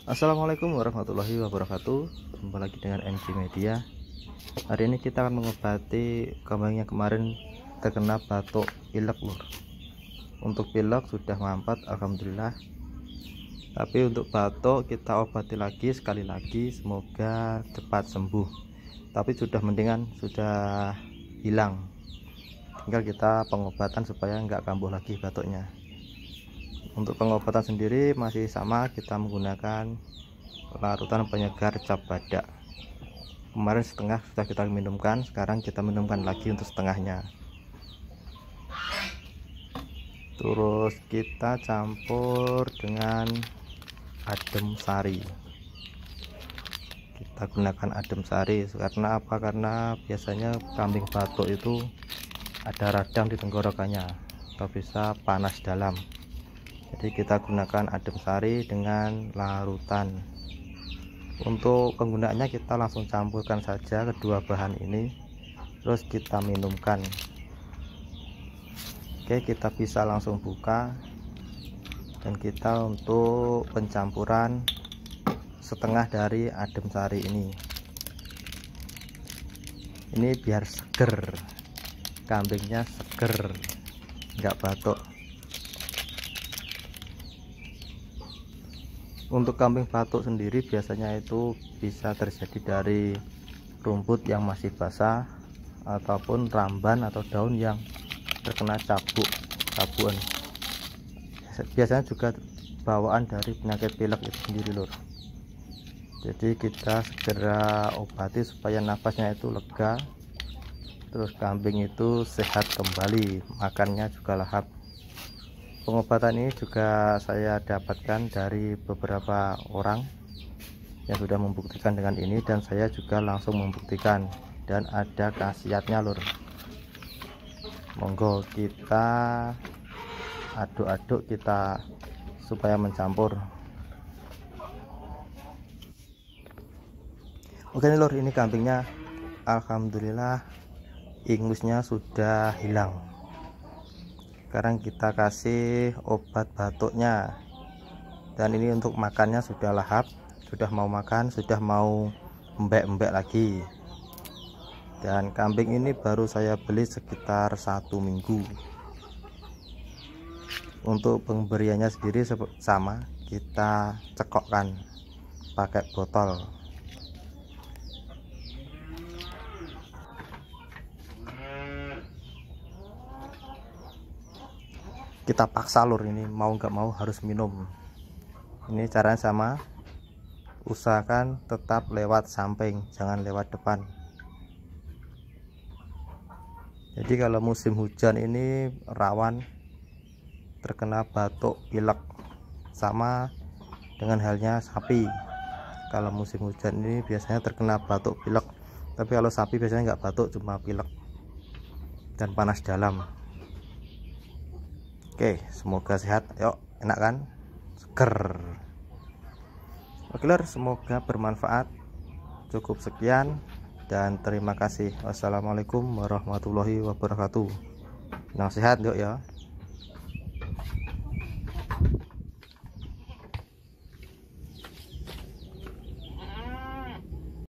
Assalamualaikum warahmatullahi wabarakatuh. Jumpa lagi dengan MG Media. Hari ini kita akan mengobati kambing yang kemarin terkena batuk pilek lur. Untuk pilek sudah mampat alhamdulillah, tapi untuk batuk kita obati lagi sekali lagi, semoga cepat sembuh. Tapi sudah mendingan, sudah hilang, tinggal kita pengobatan supaya nggak kambuh lagi batuknya. Untuk pengobatan sendiri masih sama, kita menggunakan larutan penyegar cap badak. Kemarin setengah sudah kita minumkan, sekarang kita minumkan lagi untuk setengahnya. Terus kita campur dengan adem sari. Kita gunakan adem sari karena apa? Karena biasanya kambing batuk itu ada radang di tenggorokannya atau bisa panas dalam. Jadi kita gunakan adem sari dengan larutan. Untuk penggunaannya kita langsung campurkan saja kedua bahan ini, terus kita minumkan. Oke, kita bisa langsung buka, dan kita untuk pencampuran setengah dari adem sari ini biar seger, kambingnya seger, nggak batuk. Untuk kambing batuk sendiri biasanya itu bisa terjadi dari rumput yang masih basah ataupun ramban atau daun yang terkena cabuan. Biasanya juga bawaan dari penyakit pilek itu sendiri lur. Jadi kita segera obati supaya nafasnya itu lega, terus kambing itu sehat kembali, makannya juga lahap. Pengobatan ini juga saya dapatkan dari beberapa orang yang sudah membuktikan dengan ini, dan saya juga langsung membuktikan, dan ada khasiatnya lur. Monggo kita aduk-aduk kita supaya mencampur. Oke nih lur, ini kambingnya alhamdulillah ingusnya sudah hilang. Sekarang kita kasih obat batuknya, dan ini untuk makannya sudah lahap, sudah mau makan, sudah mau embek-embek lagi. Dan kambing ini baru saya beli sekitar 1 minggu. Untuk pemberiannya sendiri sama, kita cekokkan pakai botol. Kita paksa lur, ini mau nggak mau harus minum. Ini caranya sama, usahakan tetap lewat samping, jangan lewat depan. Jadi kalau musim hujan ini rawan terkena batuk pilek, sama dengan halnya sapi. Kalau musim hujan ini biasanya terkena batuk pilek, tapi kalau sapi biasanya nggak batuk, cuma pilek dan panas dalam. Oke, semoga sehat. Yuk, enak kan? Seger. Oke lur, semoga bermanfaat. Cukup sekian dan terima kasih. Wassalamualaikum warahmatullahi wabarakatuh. Nah, sehat yuk ya.